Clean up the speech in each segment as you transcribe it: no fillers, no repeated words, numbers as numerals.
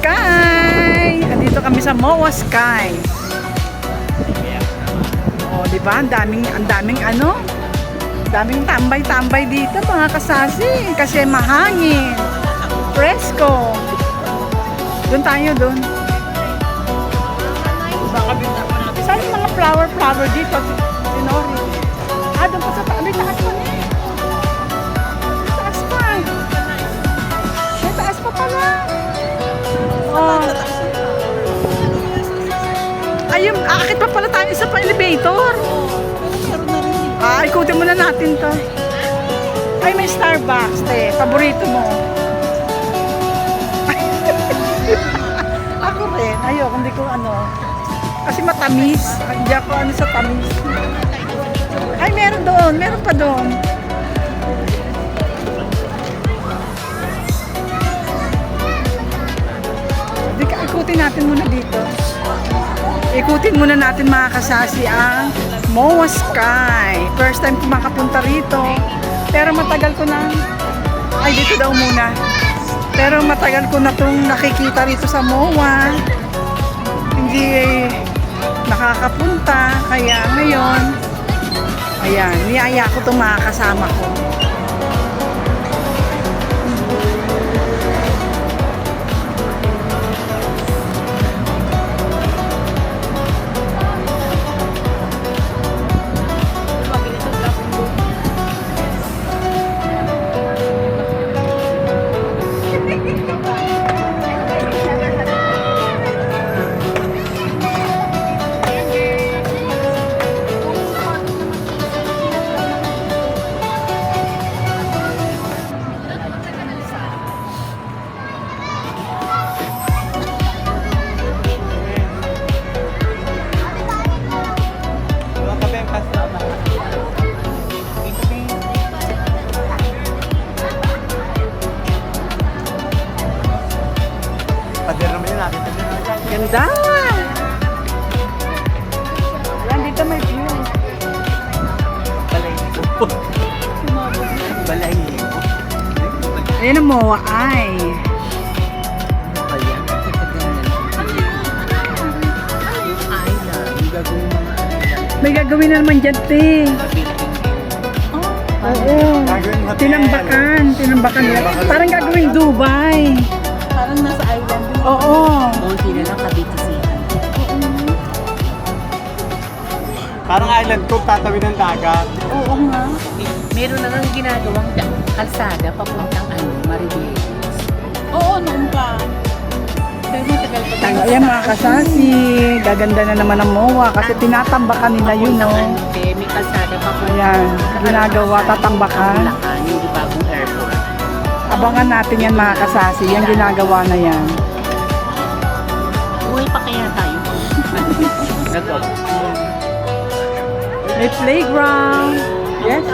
Sky! Andito kami sa MOA Sky. Oh, di ba? Ang daming ano? Daming tambay-tambay dito mga kasasi. Kasi mahangin. Presko. Doon tayo, doon. Saan yung mga flower dito? Sinori. Ah, doon pa sa taas. May taas pa na eh. May taas pa. May taas pa pala. Oh. Ayun, aakit pa pala tayo isa pa elevator. Ah, ikutin muna natin to. Ay, may Starbucks, te. Paborito mo. Ako rin. Ayoko, hindi ko ano. Kasi matamis. Hindi ako ano sa tamis. Ay, meron doon. Meron pa doon. Ikutin natin muna dito. Ikutin muna natin mga kasasi ang MOA Sky. First time ko makapunta rito. Pero matagal ko na. Ay, dito daw muna. Pero matagal ko na itong nakikita rito sa MOA. Hindi nakakapunta. Kaya ngayon, ayan, niyaya ko itong mga kasama ko. Ganda! Yan, dito may view. Balahibo. Ayan ang MOA ay. May gagawin na naman dyan, te. Oo. Tinambakan nila. Parang gagawin Dubai. Parang nasa island. Oo. Konti na lang kabitisihan. Parang island tour, tatawid ng dagat. Oo nga. Meron na nang ginagawang kalsada papuntang Maribeles. Oo, noon pa. Pero matagal pa. Ayan mga kasasi. Gaganda na naman ang MOA kasi tinatambakan nila yun, no? May kalsada papuntang. Ayan. Ginagawa, tatambakan. Bulacan, yung bagong airport. Abangan natin yan mga kasasi. Yan ginagawa na yan. Buhay pa kaya tayo? May playground. Yes?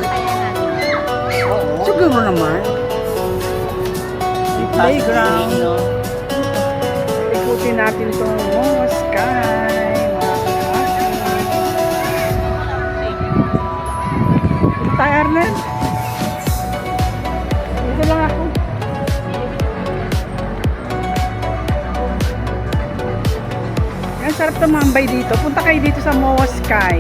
Siguro naman. May playground. Ikutin natin itong MOA Sky. Mga kasasi. Dito tayo, Arlen. Dito lang ako. Yan, sarap tumambay dito. Punta kayo dito sa MOA Sky.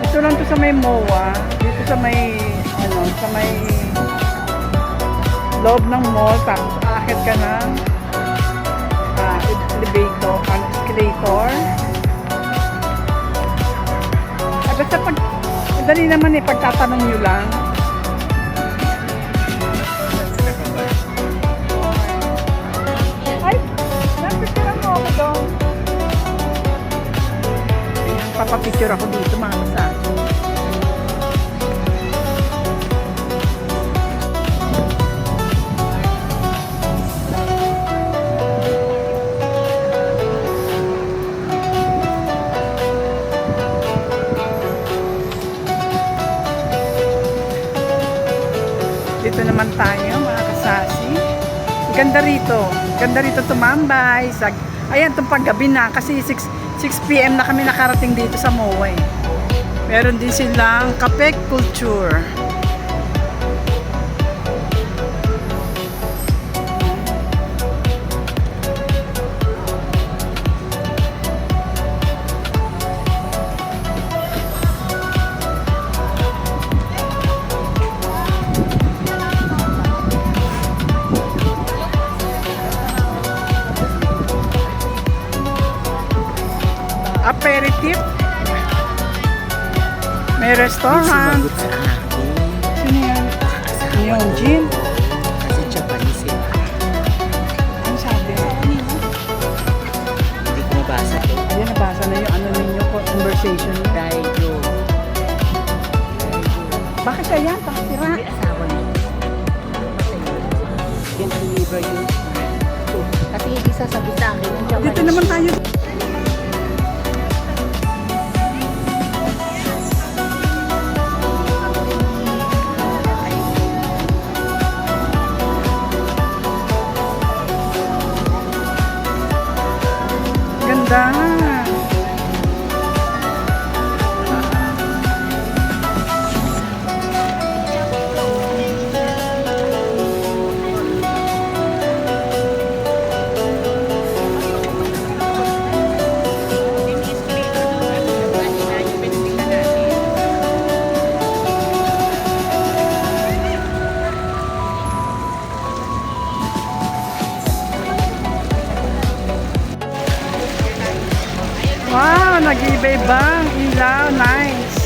Dito lang to sa may MOA. Dito sa may, ano, sa may loob ng mall. Tapos aakit ka ng elevator, escalator. Basta pag, dali naman eh, pagtatanong nyo lang. Ay, napicture mo ako doon. Papapicture ako dito mga kasasi. Dito naman tayo mga kasasi. Ganda rito. Ganda rito tumambay. Ayan, itong paggabi na. Kasi 6 PM na kami nakarating dito sa MOA. Meron din silang kape culture. aperitif. May restaurant. Sumagot sa akin. Sino yan? Yung Jin. Kasi Japanese eh. Ano sabi? Hindi ko nabasa to. Ayun, nabasa na yung ano ninyo, conversation. Dahil yun. Bakit kaya? Takira. May asawa niya. Yan deliver yun. Kasi hindi sasabi sa akin ng Japanese. Dito naman tayo. Ganda. Wow, nag-iiba-iba ang ilaw. Nice.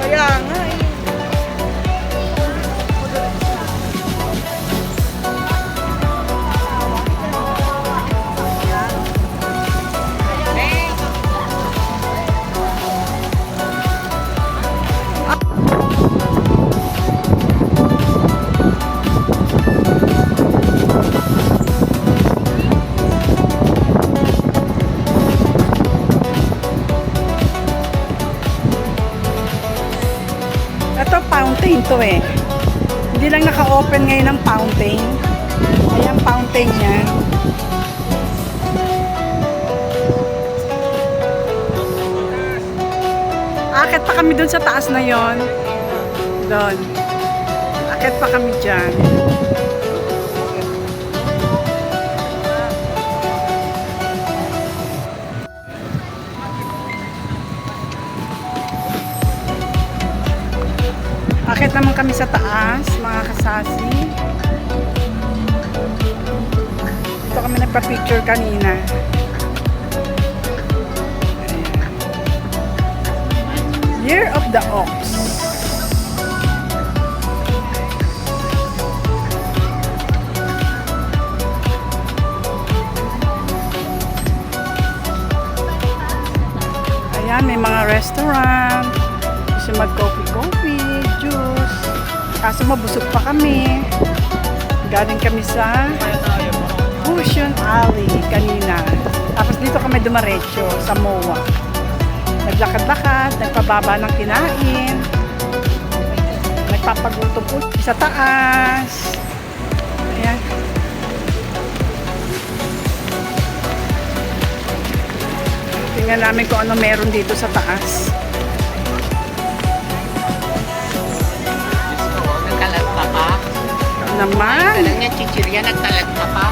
Kaya nga eh. Ito fountain to eh. Hindi lang naka-open ngayon ng fountain. Ayan fountain niya. Akit pa kami dun sa taas na yon. Doon. Akit pa kami dyan. Akit naman kami sa taas, mga kasasi. Ito kami nagpa-picture kanina. Ayan. Year of the Ox. Ayan, may mga restaurant. Gusto mag-coffee, juice. Kaso mabusog pa kami. Galing kami sa Ocean Alley kanina. Tapos dito kami dumaretso sa MOA. Naglakad-lakad, nagpababa ng kinain. Nagpapagutom po sa taas. Ayan. Tingnan namin kung ano meron dito sa taas. Nagkalat ka pa. Naman. Talang niya, chichirya, nagkalat ka pa.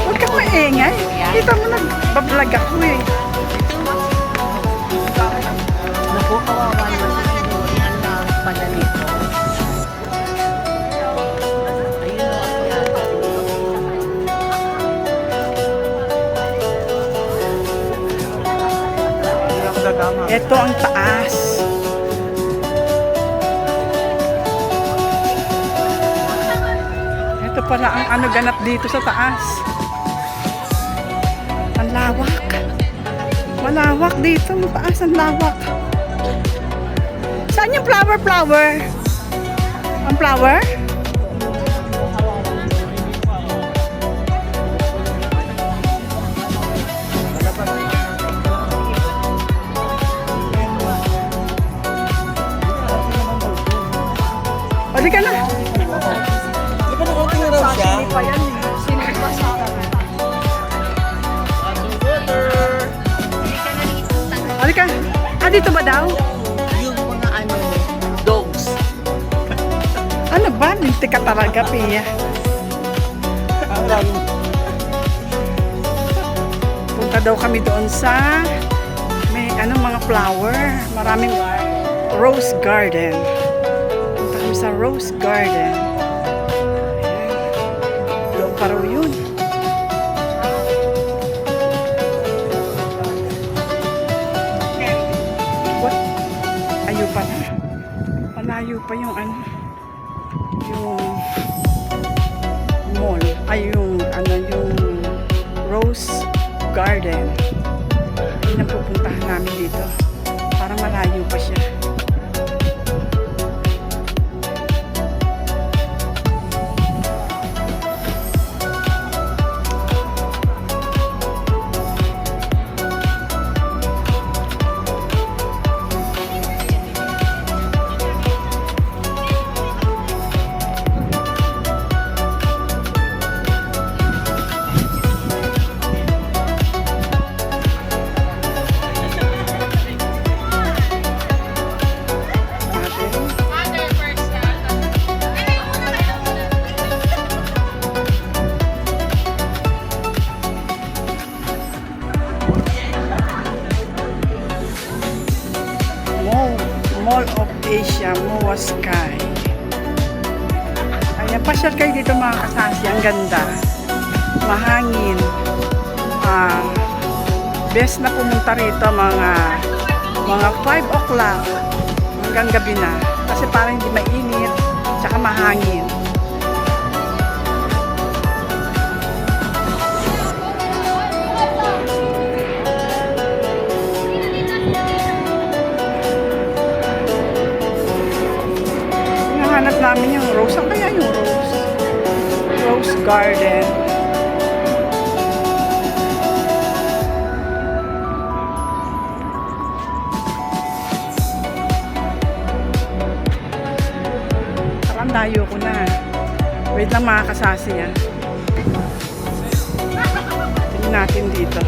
Huwag kang maingay. Kita mo nagbablog ako eh. Naku, kawawa naman si Dorian na pala nito. Ayun o, ako yata. Ito ang taas. Ito pala ang ano ganap dito sa taas. Ang lawak. Malawak dito. Ang taas, ang lawak. Saan yung flower? Ang flower? Pwede ka na. Di ba nakating na raw siya? Pa yan eh. Sinipas sa Halika. Ah, dito ba daw? Yung mga ano, dogs. Ano ba? Linti ka talaga, Pia. Punta daw kami doon sa may ano mga flower. Maraming rose garden. Punta kami sa rose garden. Ayan. Doon pa raw yun. malayo pa yung ano, yung mall, ay yung ano, yung Rose Garden. Yun ang pupuntahan namin dito. Parang malayo pa siya. Mall of Asia, MOA Sky. Ayan, pasyal kayo dito mga kasasi. Ang ganda. Mahangin. Best na pumunta rito mga 5 o'clock hanggang gabi na. Kasi parang hindi mainit, tsaka mahangin. Hanap namin yung rose. Ang kaya yung rose? Rose Garden. Parang dayo ko na. Wait lang mga kasasi yan. Tingnan natin dito.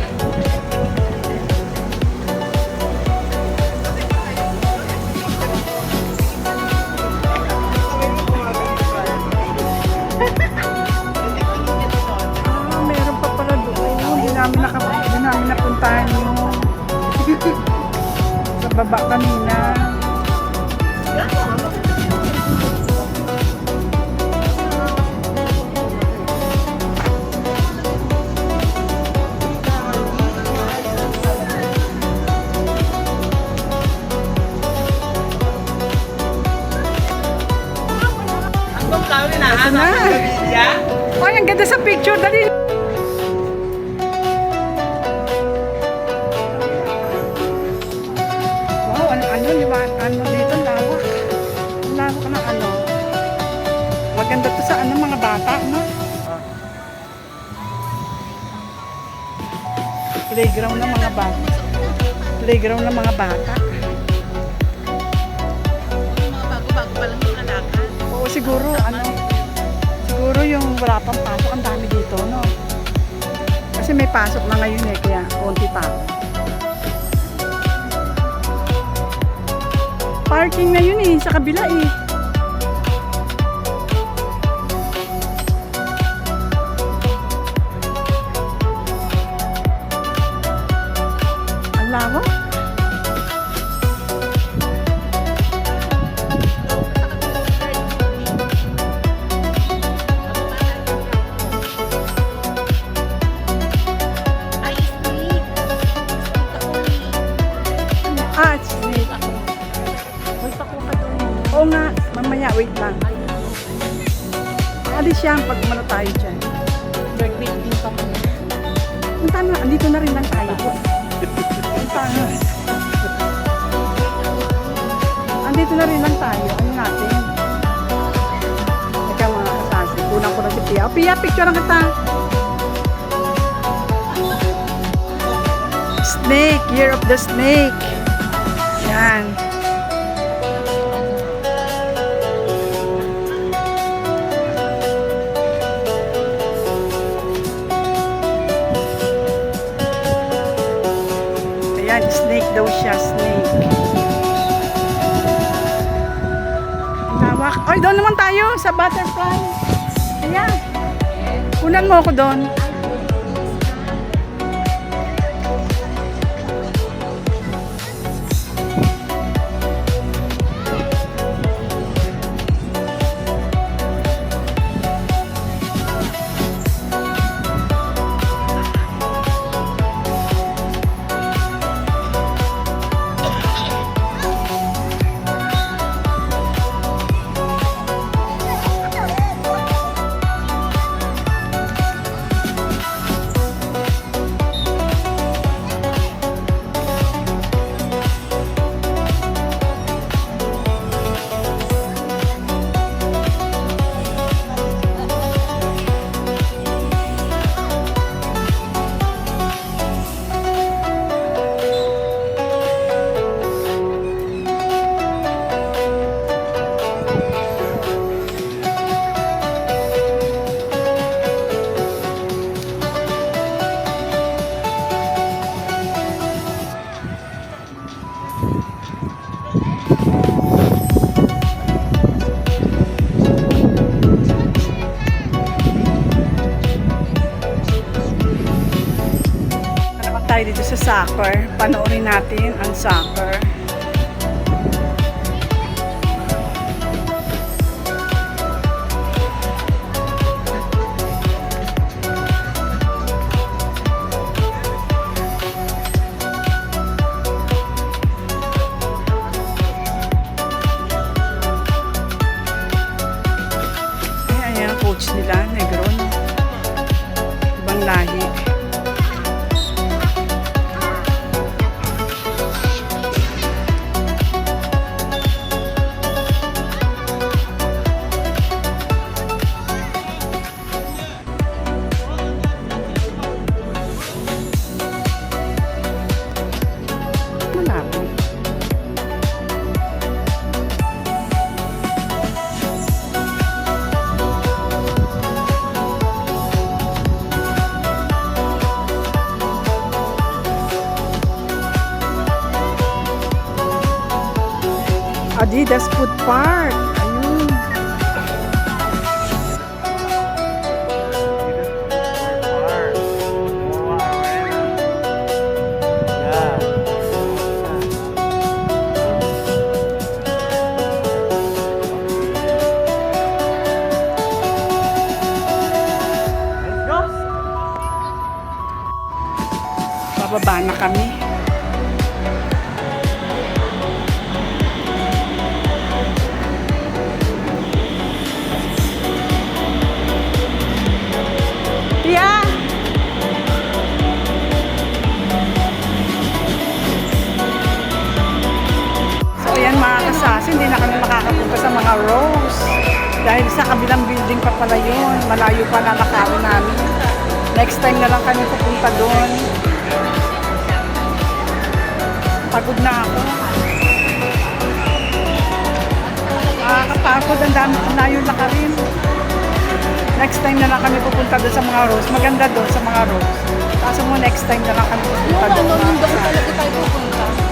Hindi namin napuntahan yung sa baba kanina. Ito na. Ay, ang ganda sa picture. Dali. Ano dito, lawak. Lawak na ano. Maganda to sa ano, mga bata, no? Playground ng mga bata. Playground ng mga bata. Bago-bago pa lang yung alakan. Oo, siguro, ano, siguro yung wala pang pasok, ang dami dito, no? Kasi may pasok na ngayon eh, kaya konti pa. Parking na yun eh, sa kabila eh. Ang lawak. Snake. Oo nga, mamaya, wait lang. Alis yan pag umano tayo dyan. Birthday din pa mo. Punta na, andito na rin lang tayo. Punta na. Andito na rin lang tayo. Ano natin? Ikaw mga kasasi. Unang ko na si Pia. O Pia, picture lang kita. Snake, Year of the Snake. Yan. Ayan, snake daw siya, snake. Lawak. Ay, doon naman tayo sa butterfly. Ayan. Unan mo ako doon. soccer. Panoorin natin ang soccer. Ayan ang coach nila, Negron. Ibang lahi. Malapit. Adidas Food Park. Ayun. Bababa na kami. Tia! So ayan mga kasasi, hindi na kami makakapunta sa mga rows. Dahil sa kabilang building pa pala yun. Malayo pa na nakawin namin. Next time na lang kami pupunta doon. Pagod na ako. Nakakapagod, ang dami layo na kami. Next time na lang kami pupunta doon sa mga rows. Maganda doon sa mga rows. Kaso mo next time na lang kami pupunta doon. Talaga tayo pupunta.